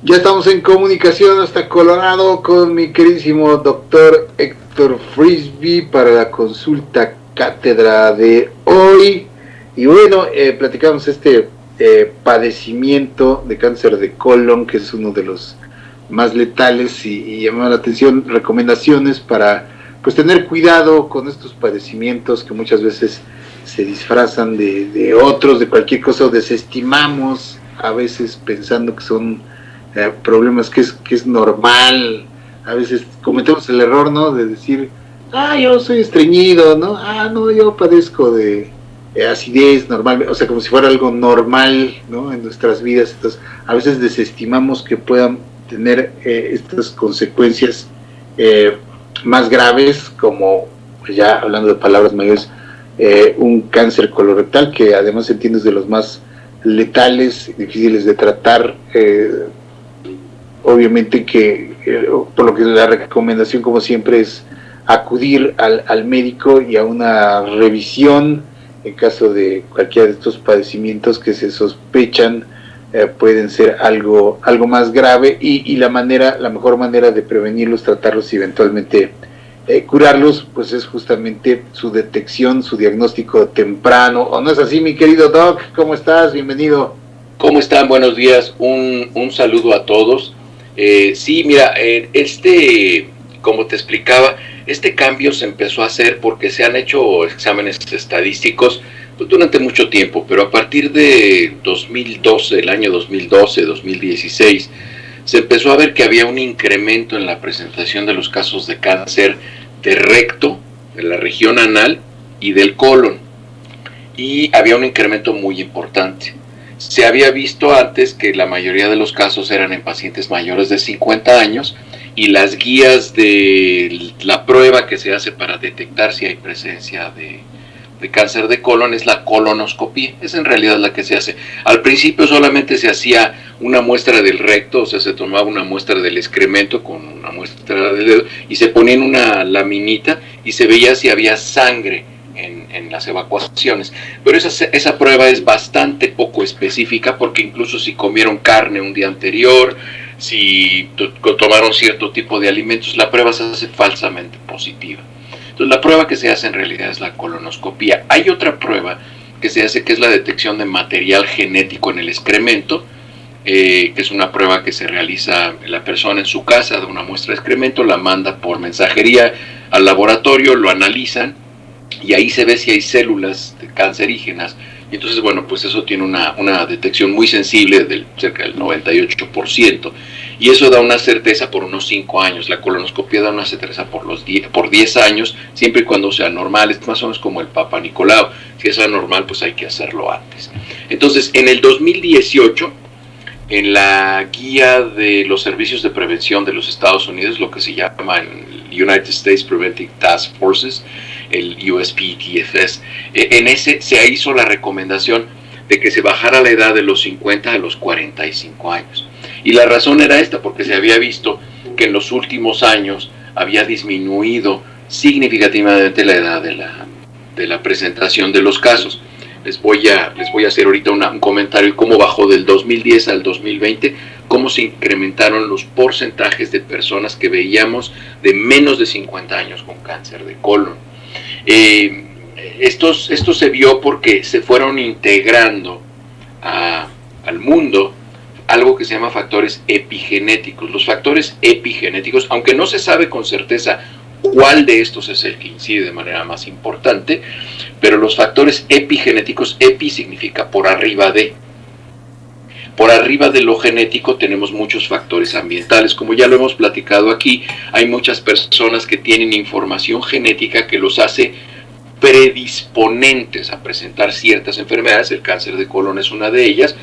Ya estamos en comunicación hasta Colorado con mi queridísimo doctor Héctor Frisby para la consulta cátedra de hoy. Y bueno, platicamos padecimiento de cáncer de colon, que es uno de los más letales, y llamó la atención recomendaciones para pues tener cuidado con estos padecimientos que muchas veces se disfrazan de otros, de cualquier cosa, o desestimamos a veces pensando que son problemas que es normal. A veces cometemos el error, ¿no?, de decir, yo soy estreñido, ¿no? No, yo padezco de acidez normal, o sea, como si fuera algo normal, ¿no?, en nuestras vidas. Entonces, a veces desestimamos que puedan tener estas consecuencias más graves, como, pues ya hablando de palabras mayores, un cáncer colorectal, que además entiendo es de los más letales, difíciles de tratar. Obviamente que por lo que la recomendación, como siempre, es acudir al médico y a una revisión en caso de cualquiera de estos padecimientos que se sospechan pueden ser algo más grave, y la mejor manera de prevenirlos, tratarlos y eventualmente curarlos, pues es justamente su detección, su diagnóstico temprano. ¿O no es así, mi querido Doc? ¿Cómo estás? Bienvenido. ¿Cómo están? Buenos días. Un saludo a todos. Sí, mira, como te explicaba, este cambio se empezó a hacer porque se han hecho exámenes estadísticos pues, durante mucho tiempo, pero a partir de 2012, el año 2012, 2016, se empezó a ver que había un incremento en la presentación de los casos de cáncer de recto, de la región anal y del colon, y había un incremento muy importante. Se había visto antes que la mayoría de los casos eran en pacientes mayores de 50 años, y las guías de la prueba que se hace para detectar si hay presencia de cáncer de colon es la colonoscopía. Es en realidad la que se hace. Al principio solamente se hacía una muestra del recto, o sea, se tomaba una muestra del excremento con una muestra del dedo y se ponía en una laminita y se veía si había sangre en las evacuaciones, pero esa prueba es bastante poco específica, porque incluso si comieron carne un día anterior, si tomaron cierto tipo de alimentos, la prueba se hace falsamente positiva. Entonces la prueba que se hace en realidad es la colonoscopía. Hay otra prueba que se hace, que es la detección de material genético en el excremento, que es una prueba que se realiza la persona en su casa, de una muestra de excremento, la manda por mensajería al laboratorio, lo analizan, y ahí se ve si hay células cancerígenas, y entonces, bueno, pues eso tiene una detección muy sensible, del cerca del 98%, y eso da una certeza por unos 5 años. La colonoscopia da una certeza por 10 años, siempre y cuando sea normal. Es más o menos como el Papa Nicolau. Si es anormal, pues hay que hacerlo antes. Entonces, en el 2018, en la guía de los servicios de prevención de los Estados Unidos, lo que se llama el United States Preventive Task Forces, el USPTFS, en ese se hizo la recomendación de que se bajara la edad de los 50 a los 45 años. Y la razón era esta, porque se había visto que en los últimos años había disminuido significativamente la edad de la presentación de los casos. Les voy a hacer ahorita un comentario de cómo bajó del 2010 al 2020, cómo se incrementaron los porcentajes de personas que veíamos de menos de 50 años con cáncer de colon. Esto se vio porque se fueron integrando al mundo algo que se llama factores epigenéticos. Los factores epigenéticos, aunque no se sabe con certeza cuál de estos es el que incide de manera más importante, pero los factores epigenéticos, epi significa por arriba de. Por arriba de lo genético tenemos muchos factores ambientales. Como ya lo hemos platicado aquí, hay muchas personas que tienen información genética que los hace predisponentes a presentar ciertas enfermedades. El cáncer de colon es una de ellas,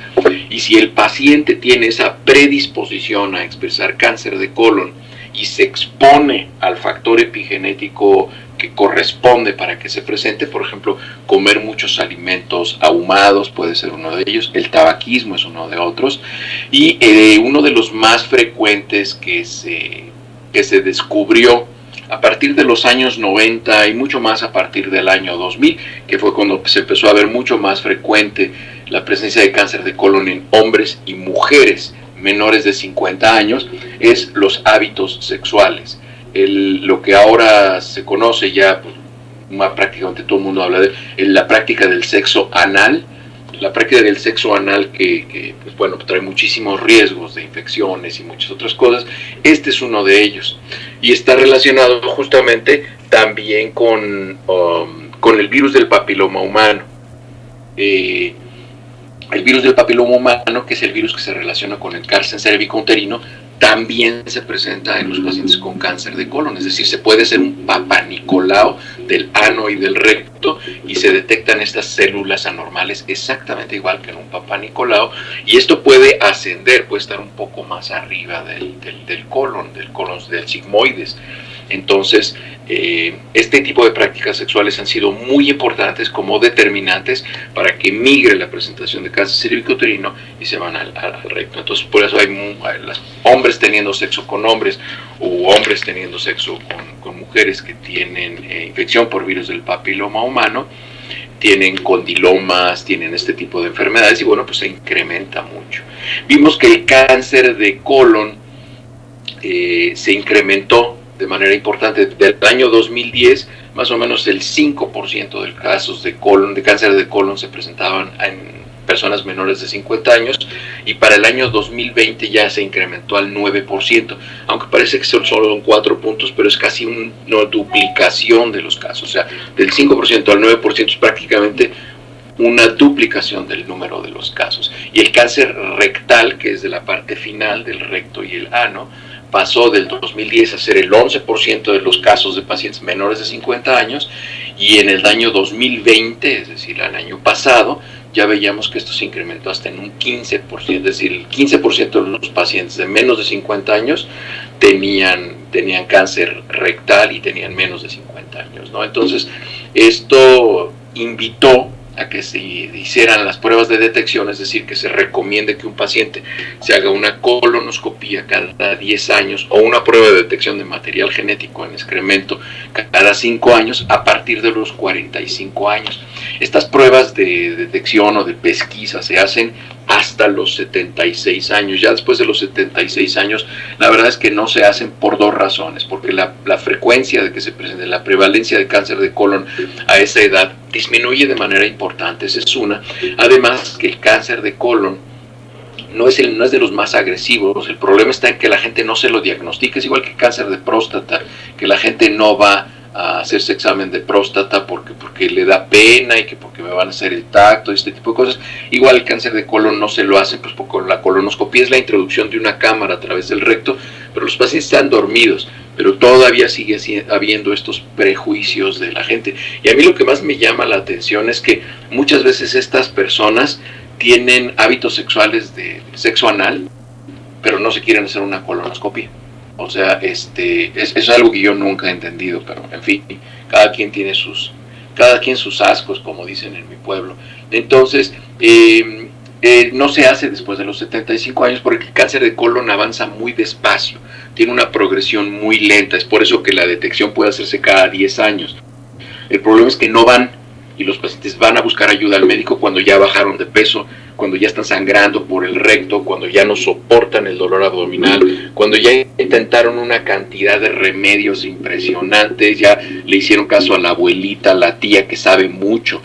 y si el paciente tiene esa predisposición a expresar cáncer de colon y se expone al factor epigenético que corresponde para que se presente, por ejemplo, comer muchos alimentos ahumados puede ser uno de ellos, el tabaquismo es uno de otros, y uno de los más frecuentes que se descubrió a partir de los años 90 y mucho más a partir del año 2000, que fue cuando se empezó a ver mucho más frecuente la presencia de cáncer de colon en hombres y mujeres menores de 50 años es los hábitos sexuales. Lo que ahora se conoce ya, pues, prácticamente todo el mundo habla de la práctica del sexo anal. La práctica del sexo anal que pues bueno, trae muchísimos riesgos de infecciones y muchas otras cosas. Este es uno de ellos y está relacionado justamente también con el virus del papiloma humano. El virus del papiloma humano, que es el virus que se relaciona con el cáncer cervicouterino, también se presenta en los pacientes con cáncer de colon, es decir, se puede hacer un papanicolao del ano y del recto y se detectan estas células anormales exactamente igual que en un papanicolao, y esto puede ascender, puede estar un poco más arriba del colon, del sigmoides. Entonces, este tipo de prácticas sexuales han sido muy importantes como determinantes para que migre la presentación de cáncer cervicouterino y se van al recto. Entonces, por eso hay hombres teniendo sexo con hombres o hombres teniendo sexo con mujeres que tienen infección por virus del papiloma humano, tienen condilomas, tienen este tipo de enfermedades y bueno, pues se incrementa mucho. Vimos que el cáncer de colon se incrementó de manera importante. Del año 2010, más o menos el 5% de casos de cáncer de colon se presentaban en personas menores de 50 años, y para el año 2020 ya se incrementó al 9%, aunque parece que son solo 4 puntos, pero es casi una duplicación de los casos. O sea, del 5% al 9% es prácticamente una duplicación del número de los casos. Y el cáncer rectal, que es de la parte final del recto y el ano, pasó del 2010 a ser el 11% de los casos de pacientes menores de 50 años, y en el año 2020, es decir, el año pasado, ya veíamos que esto se incrementó hasta en un 15%, es decir, el 15% de los pacientes de menos de 50 años tenían cáncer rectal y tenían menos de 50 años, ¿no? Entonces, esto invitó a que se hicieran las pruebas de detección, es decir, que se recomiende que un paciente se haga una colonoscopía cada 10 años o una prueba de detección de material genético en excremento cada 5 años a partir de los 45 años. Estas pruebas de detección o de pesquisa se hacen hasta los 76 años. Ya después de los 76 años, la verdad es que no se hacen por dos razones, porque la frecuencia de que se presente, la prevalencia de cáncer de colon a esa edad disminuye de manera importante, esa es una. Además que el cáncer de colon no es de los más agresivos. El problema está en que la gente no se lo diagnostica, es igual que el cáncer de próstata, que la gente no va a hacerse examen de próstata porque le da pena y que porque me van a hacer el tacto, este tipo de cosas. Igual el cáncer de colon no se lo hacen, pues porque la colonoscopía es la introducción de una cámara a través del recto, pero los pacientes están dormidos, pero todavía sigue habiendo estos prejuicios de la gente. Y a mí lo que más me llama la atención es que muchas veces estas personas tienen hábitos sexuales de sexo anal, pero no se quieren hacer una colonoscopia. O sea, es algo que yo nunca he entendido, pero en fin, cada quien sus ascos, como dicen en mi pueblo. Entonces, no se hace después de los 75 años porque el cáncer de colon avanza muy despacio, tiene una progresión muy lenta, es por eso que la detección puede hacerse cada 10 años. El problema es que no van, y los pacientes van a buscar ayuda al médico cuando ya bajaron de peso, cuando ya están sangrando por el recto, cuando ya no soportan el dolor abdominal, cuando ya intentaron una cantidad de remedios impresionantes, ya le hicieron caso a la abuelita, a la tía que sabe mucho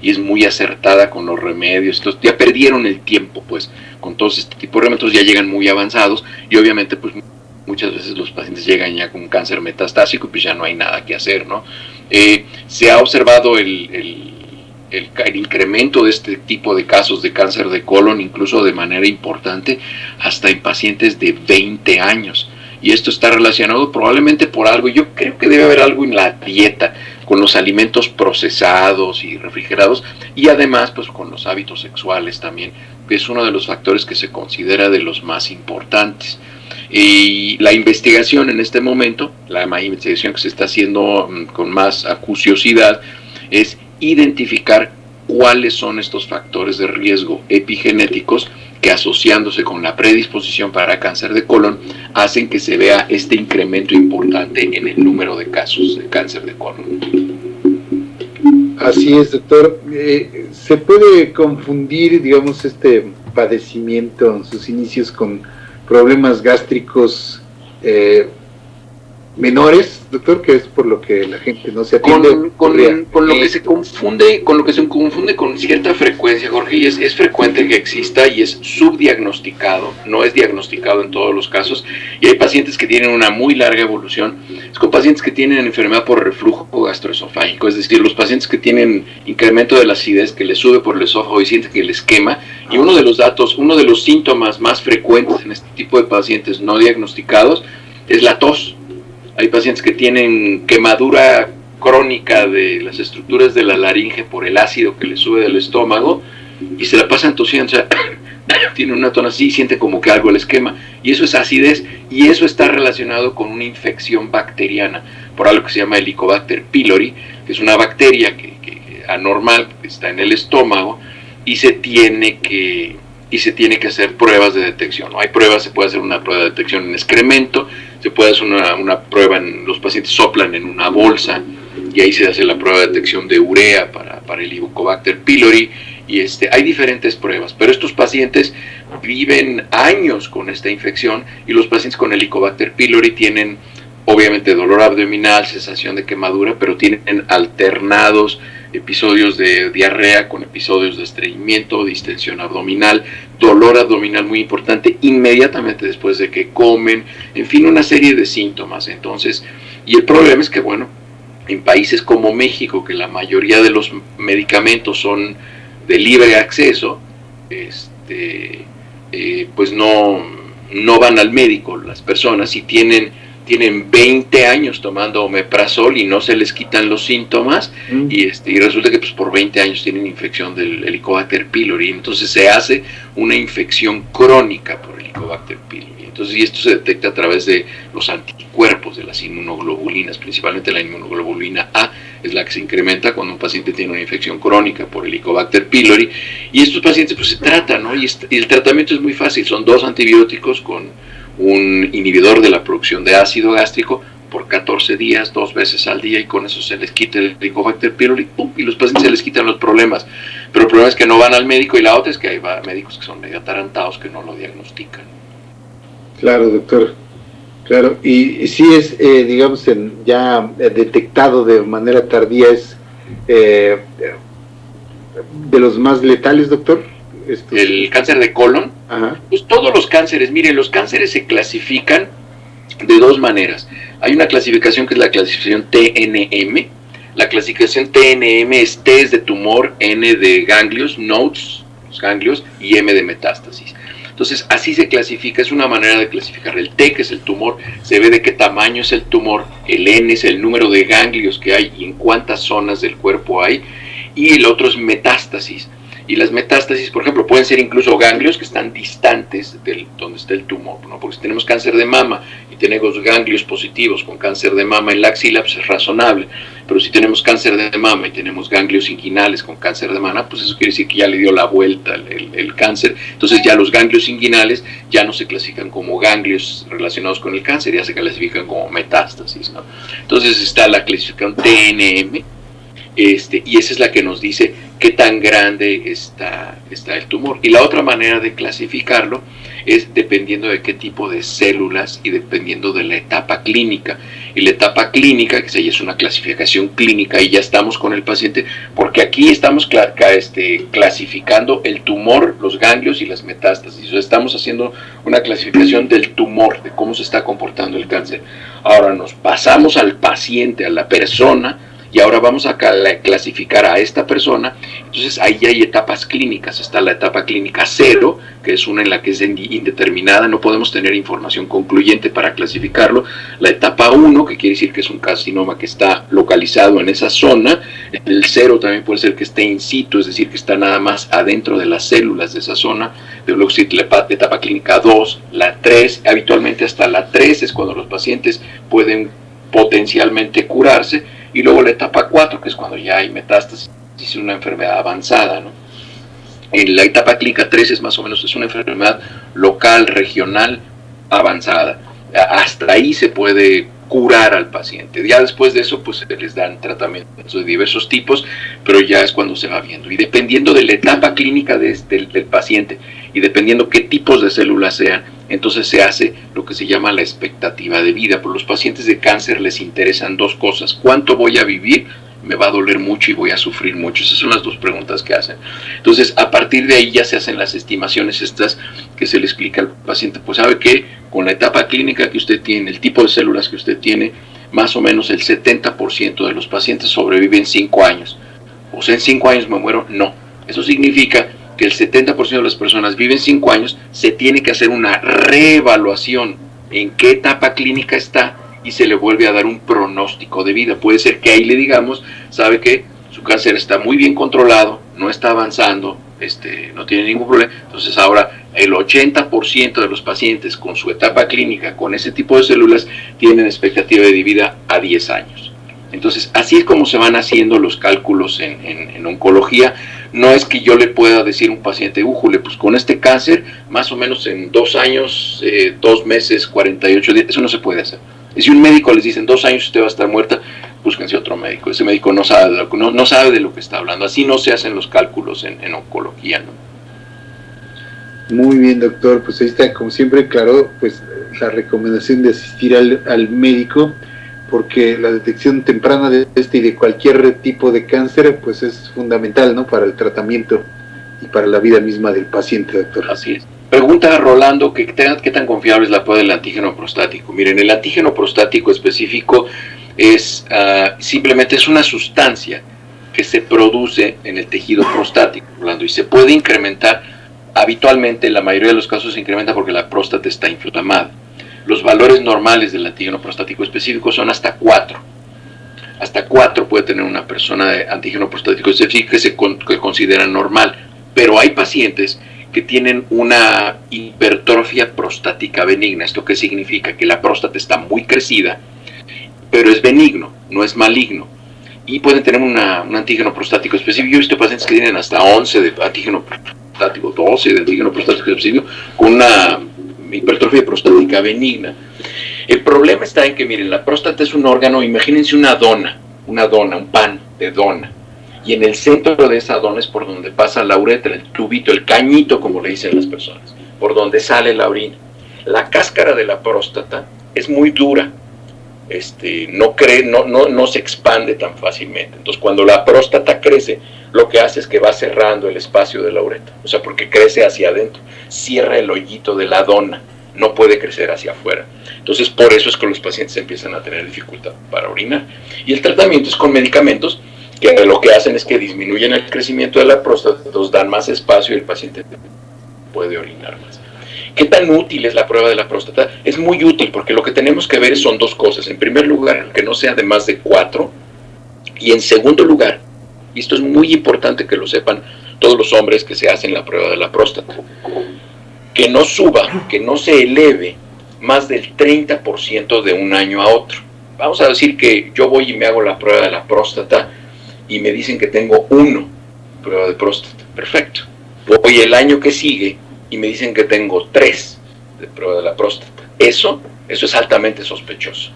y es muy acertada con los remedios. Entonces ya perdieron el tiempo pues con todos este tipo de remedios, ya llegan muy avanzados y obviamente pues muchas veces los pacientes llegan ya con cáncer metastásico y pues ya no hay nada que hacer, ¿no? Se ha observado el incremento de este tipo de casos de cáncer de colon, incluso de manera importante, hasta en pacientes de 20 años. Y esto está relacionado probablemente por algo, yo creo que debe haber algo en la dieta, con los alimentos procesados y refrigerados, y además pues con los hábitos sexuales también, que es uno de los factores que se considera de los más importantes. Y la investigación en este momento, la investigación que se está haciendo con más acuciosidad, es identificar cuáles son estos factores de riesgo epigenéticos que, asociándose con la predisposición para cáncer de colon, hacen que se vea este incremento importante en el número de casos de cáncer de colon. Así es, doctor. Se puede confundir, digamos, padecimiento en sus inicios con problemas gástricos menores, doctor, que es por lo que la gente no se atiende. Con lo que se confunde, con cierta frecuencia, Jorge, y es frecuente que exista y es subdiagnosticado, no es diagnosticado en todos los casos, y hay pacientes que tienen una muy larga evolución, es con pacientes que tienen enfermedad por reflujo gastroesofágico, es decir, los pacientes que tienen incremento de la acidez que les sube por el esófago y sienten que les quema, y uno de los síntomas más frecuentes en este tipo de pacientes no diagnosticados es la tos. Hay pacientes que tienen quemadura crónica de las estructuras de la laringe por el ácido que les sube del estómago y se la pasan tosiendo, o sea, tienen una tos así y sienten como que algo les quema, y eso es acidez, y eso está relacionado con una infección bacteriana por algo que se llama Helicobacter pylori, que es una bacteria que anormal que está en el estómago y se tiene que hacer pruebas de detección, ¿no? Hay pruebas, se puede hacer una prueba de detección en excremento, se puede hacer una prueba, los pacientes soplan en una bolsa y ahí se hace la prueba de detección de urea para el Helicobacter pylori, y hay diferentes pruebas, pero estos pacientes viven años con esta infección, y los pacientes con Helicobacter pylori tienen obviamente dolor abdominal, sensación de quemadura, pero tienen alternados episodios de diarrea con episodios de estreñimiento, distensión abdominal, dolor abdominal muy importante inmediatamente después de que comen, en fin, una serie de síntomas. Entonces, y el problema es que, bueno, en países como México, que la mayoría de los medicamentos son de libre acceso, pues no van al médico las personas, y tienen 20 años tomando omeprazol y no se les quitan los síntomas, y resulta que pues por 20 años tienen infección del Helicobacter pylori, entonces se hace una infección crónica por Helicobacter pylori. Entonces, y esto se detecta a través de los anticuerpos, de las inmunoglobulinas, principalmente la inmunoglobulina A es la que se incrementa cuando un paciente tiene una infección crónica por Helicobacter pylori, y estos pacientes pues se tratan, ¿no? Y el tratamiento es muy fácil, son 2 antibióticos con un inhibidor de la producción de ácido gástrico por 14 días, 2 veces al día, y con eso se les quita el Helicobacter pylori, y los pacientes se les quitan los problemas. Pero el problema es que no van al médico, y la otra es que hay médicos que son medio atarantados que no lo diagnostican. Claro, doctor. Claro, y sí es, digamos, ya detectado de manera tardía, es de los más letales, doctor. El cáncer de colon. Ajá. Pues todos los cánceres, miren, los cánceres se clasifican de 2 maneras. Hay una clasificación que es la clasificación TNM. La clasificación TNM es T es de tumor, N de ganglios, nodes, los ganglios, y M de metástasis. Entonces, así se clasifica, es una manera de clasificar. El T, que es el tumor, se ve de qué tamaño es el tumor, el N es el número de ganglios que hay y en cuántas zonas del cuerpo hay, y el otro es metástasis. Y las metástasis, por ejemplo, pueden ser incluso ganglios que están distantes de donde está el tumor, ¿no? Porque si tenemos cáncer de mama y tenemos ganglios positivos con cáncer de mama en la axila, pues es razonable. Pero si tenemos cáncer de mama y tenemos ganglios inguinales con cáncer de mama, pues eso quiere decir que ya le dio la vuelta el cáncer. Entonces ya los ganglios inguinales ya no se clasifican como ganglios relacionados con el cáncer, ya se clasifican como metástasis, ¿no? Entonces está la clasificación TNM, y esa es la que nos dice qué tan grande está el tumor. Y la otra manera de clasificarlo es dependiendo de qué tipo de células y dependiendo de la etapa clínica. Y la etapa clínica, que es una clasificación clínica, y ya estamos con el paciente, porque aquí estamos clasificando el tumor, los ganglios y las metástasis. O sea, estamos haciendo una clasificación del tumor, de cómo se está comportando el cáncer. Ahora nos pasamos al paciente, a la persona, y ahora vamos a clasificar a esta persona. Entonces ahí hay etapas clínicas. Está la etapa clínica 0, que es una en la que es indeterminada, no podemos tener información concluyente para clasificarlo. La etapa 1, que quiere decir que es un carcinoma que está localizado en esa zona. El 0 también puede ser que esté in situ, es decir, que está nada más adentro de las células de esa zona. Luego existe la etapa clínica 2, la 3, habitualmente hasta la 3 es cuando los pacientes pueden potencialmente curarse, y luego la etapa 4, que es cuando ya hay metástasis, es una enfermedad avanzada, ¿no? En la etapa clínica 3 es más o menos, es una enfermedad local, regional, avanzada. Hasta ahí se puede curar al paciente. Ya después de eso, pues se les dan tratamientos de diversos tipos, pero ya es cuando se va viendo. Y dependiendo de la etapa clínica del paciente y dependiendo qué tipos de células sean, entonces se hace lo que se llama la expectativa de vida. Por los pacientes de cáncer les interesan dos cosas: ¿cuánto voy a vivir? Me va a doler mucho y voy a sufrir mucho. Esas son las dos preguntas que hacen. Entonces, a partir de ahí ya se hacen las estimaciones estas que se le explica al paciente. Pues sabe que con la etapa clínica que usted tiene, el tipo de células que usted tiene, más o menos el 70% de los pacientes sobreviven 5 años. O sea, en 5 años me muero. No. Eso significa que el 70% de las personas viven 5 años, se tiene que hacer una reevaluación en qué etapa clínica está y se le vuelve a dar un pronóstico de vida. Puede ser que ahí le digamos, sabe que su cáncer está muy bien controlado, no está avanzando, no tiene ningún problema. Entonces ahora el 80% de los pacientes con su etapa clínica, con ese tipo de células, tienen expectativa de vida a 10 años. Entonces así es como se van haciendo los cálculos en oncología. No es que yo le pueda decir a un paciente, újule, pues con este cáncer, más o menos en 2 años, 2 meses, 48 días, eso no se puede hacer. Y si un médico les dice, en 2 años usted va a estar muerta, búsquense otro médico. Ese médico no sabe de lo que está hablando. Así no se hacen los cálculos en oncología, ¿no? Muy bien, doctor. Pues ahí está, como siempre, claro, pues la recomendación de asistir al médico, porque la detección temprana de y de cualquier tipo de cáncer, pues es fundamental, ¿no? Para el tratamiento y para la vida misma del paciente, doctor. Así es. Pregunta a Rolando, ¿qué tan confiable es la prueba del antígeno prostático? Miren, el antígeno prostático específico es simplemente es una sustancia que se produce en el tejido prostático, Rolando, y se puede incrementar. Habitualmente, en la mayoría de los casos se incrementa porque la próstata está inflamada. Los valores normales del antígeno prostático específico son hasta 4. Hasta 4 puede tener una persona de antígeno prostático específico que considera normal. Pero hay pacientes que tienen una hipertrofia prostática benigna. ¿Esto qué significa? Que la próstata está muy crecida, pero es benigno, no es maligno. Y pueden tener un antígeno prostático específico. Yo he visto pacientes que tienen hasta 11 de antígeno prostático, 12 de antígeno prostático específico, con una hipertrofia prostática benigna. El problema está en que, miren, la próstata es un órgano, imagínense una dona, un pan de dona. Y en el centro de esa dona es por donde pasa la uretra, el tubito, el cañito, como le dicen las personas, por donde sale la orina. La cáscara de la próstata es muy dura, no se expande tan fácilmente. Entonces, cuando la próstata crece, lo que hace es que va cerrando el espacio de la uretra, o sea, porque crece hacia adentro, cierra el hoyito de la dona, no puede crecer hacia afuera. Entonces, por eso es que los pacientes empiezan a tener dificultad para orinar. Y el tratamiento es con medicamentos que lo que hacen es que disminuyen el crecimiento de la próstata, nos dan más espacio y el paciente puede orinar más. ¿Qué tan útil es la prueba de la próstata? Es muy útil porque lo que tenemos que ver son dos cosas. En primer lugar, que no sea de más de 4. Y en segundo lugar, y esto es muy importante que lo sepan todos los hombres que se hacen la prueba de la próstata, que no suba, que no se eleve más del 30% de un año a otro. Vamos a decir que yo voy y me hago la prueba de la próstata y me dicen que tengo 1 prueba de próstata. Perfecto. Voy el año que sigue y me dicen que tengo 3 de prueba de la próstata. Eso es altamente sospechoso,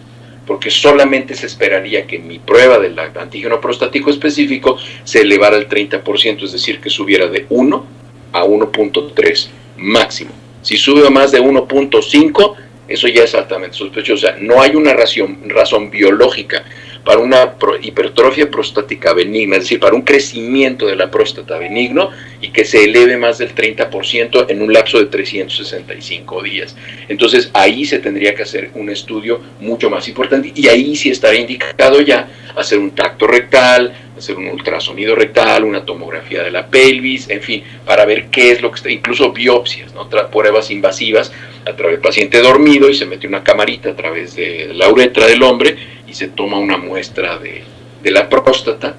porque solamente se esperaría que mi prueba del antígeno prostático específico se elevara al 30%, es decir, que subiera de 1 a 1.3 máximo. Si sube a más de 1.5, eso ya es altamente sospechoso. O sea, no hay una razón biológica para una hipertrofia prostática benigna, es decir, para un crecimiento de la próstata benigno y que se eleve más del 30% en un lapso de 365 días. Entonces, ahí se tendría que hacer un estudio mucho más importante y ahí sí estaría indicado ya hacer un tacto rectal, hacer un ultrasonido rectal, una tomografía de la pelvis, en fin, para ver qué es lo que está, incluso biopsias, ¿no? Pruebas invasivas a través del paciente dormido y se mete una camarita a través de la uretra del hombre y se toma una muestra de la próstata,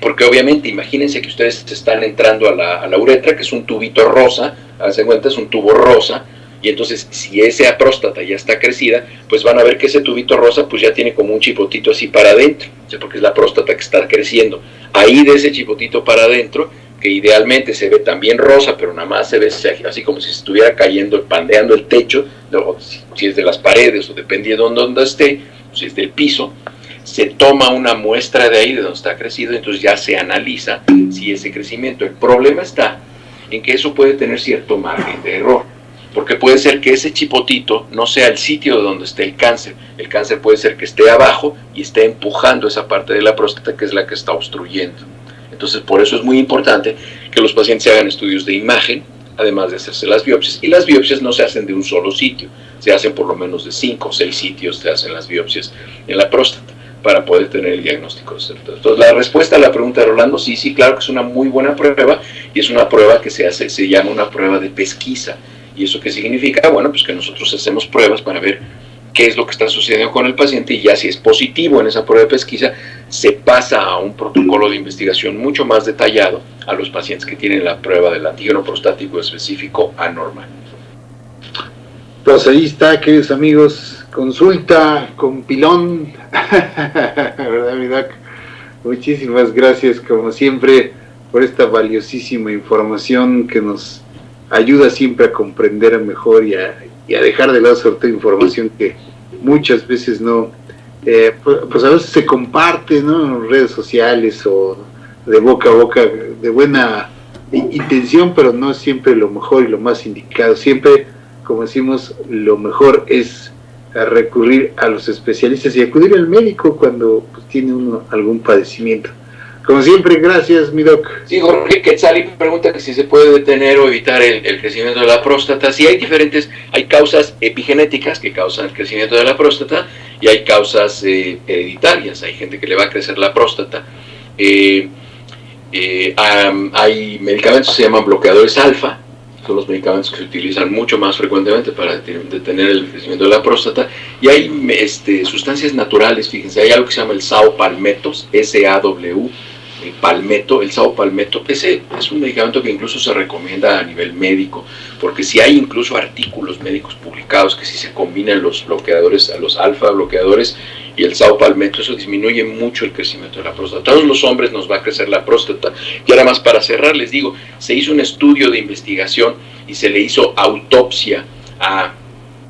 porque obviamente imagínense que ustedes están entrando a la uretra, que es un tubito rosa, hace cuenta, es un tubo rosa, y entonces si esa próstata ya está crecida, pues van a ver que ese tubito rosa pues ya tiene como un chipotito así para adentro, o sea, porque es la próstata que está creciendo. Ahí de ese chipotito para adentro, que idealmente se ve también rosa, pero nada más se ve así como si estuviera cayendo, pandeando el techo, si es de las paredes o dependiendo de dónde esté, si es del piso, se toma una muestra de ahí, de donde está crecido, entonces ya se analiza si ese crecimiento. El problema está en que eso puede tener cierto margen de error, porque puede ser que ese chipotito no sea el sitio donde esté el cáncer puede ser que esté abajo y esté empujando esa parte de la próstata que es la que está obstruyendo. Entonces por eso es muy importante que los pacientes se hagan estudios de imagen, además de hacerse las biopsias, y las biopsias no se hacen de un solo sitio, se hacen por lo menos de 5 o 6 sitios, se hacen las biopsias en la próstata para poder tener el diagnóstico certero. Entonces la respuesta a la pregunta de Rolando, sí, claro que es una muy buena prueba, y es una prueba que se llama una prueba de pesquisa. ¿Y eso qué significa? Bueno, pues que nosotros hacemos pruebas para ver qué es lo que está sucediendo con el paciente, y ya si es positivo en esa prueba de pesquisa, se pasa a un protocolo de investigación mucho más detallado a los pacientes que tienen la prueba del antígeno prostático específico anormal. Pues ahí está, queridos amigos, consulta con pilón, ¿verdad, mi doc? Muchísimas gracias, como siempre, por esta valiosísima información que nos ayuda siempre a comprender mejor y a dejar de lado sobre todo información que muchas veces no, pues a veces se comparte, ¿no?, en redes sociales o de boca a boca, de buena intención, pero no es siempre lo mejor y lo más indicado. Siempre, como decimos, lo mejor es recurrir a los especialistas y acudir al médico cuando pues, tiene uno algún padecimiento. Como siempre, gracias, mi doc. Sí, Jorge Quetzali pregunta que si se puede detener o evitar el crecimiento de la próstata. Sí, hay causas epigenéticas que causan el crecimiento de la próstata y hay causas hereditarias. Hay gente que le va a crecer la próstata. Hay medicamentos que se llaman bloqueadores alfa, son los medicamentos que se utilizan mucho más frecuentemente para detener el crecimiento de la próstata, y hay sustancias naturales. Fíjense, hay algo que se llama el saw-palmetto, S-A-W, palmetto, el saw-palmetto. Ese es un medicamento que incluso se recomienda a nivel médico, porque si hay incluso artículos médicos publicados que si se combinan los bloqueadores, los alfa bloqueadores y el saw-palmetto, eso disminuye mucho el crecimiento de la próstata. A todos los hombres nos va a crecer la próstata. Y ahora más, para cerrar, les digo, se hizo un estudio de investigación y se le hizo autopsia a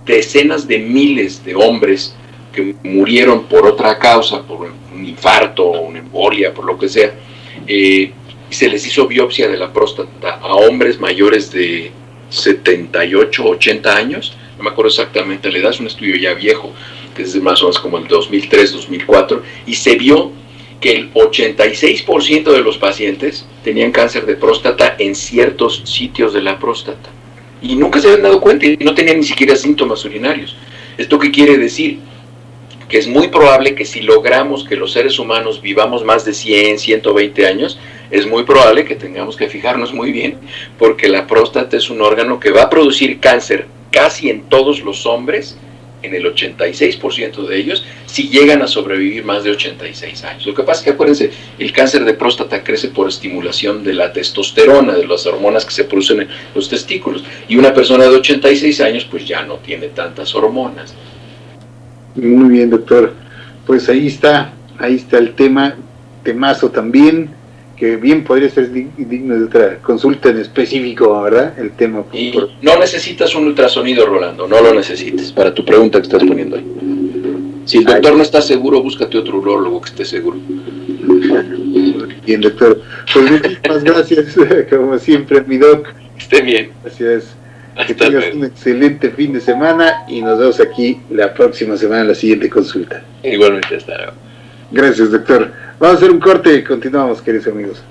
decenas de miles de hombres que murieron por otra causa, por un infarto, una embolia, por lo que sea, y se les hizo biopsia de la próstata a hombres mayores de 78, 80 años, no me acuerdo exactamente la edad, es un estudio ya viejo, que es más o menos como el 2003, 2004, y se vio que el 86% de los pacientes tenían cáncer de próstata en ciertos sitios de la próstata, y nunca se habían dado cuenta, y no tenían ni siquiera síntomas urinarios. ¿Esto qué quiere decir? Que es muy probable que si logramos que los seres humanos vivamos más de 100, 120 años, es muy probable que tengamos que fijarnos muy bien, porque la próstata es un órgano que va a producir cáncer casi en todos los hombres, en el 86% de ellos, si llegan a sobrevivir más de 86 años. Lo que pasa es que, acuérdense, el cáncer de próstata crece por estimulación de la testosterona, de las hormonas que se producen en los testículos, y una persona de 86 años pues ya no tiene tantas hormonas. Muy bien, doctor. Pues ahí está el temazo también, que bien podría ser digno de otra consulta en específico, ¿verdad? El tema. Y no necesitas un ultrasonido, Rolando, no lo necesites, para tu pregunta que estás poniendo ahí. Si el doctor no está seguro, búscate otro urólogo que esté seguro. Bien, doctor. Pues muchísimas gracias, como siempre, mi doc. Esté bien. Gracias. Que tengas un excelente fin de semana y nos vemos aquí la próxima semana en la siguiente consulta. Igualmente, hasta luego. Gracias, doctor. Vamos a hacer un corte y continuamos, queridos amigos.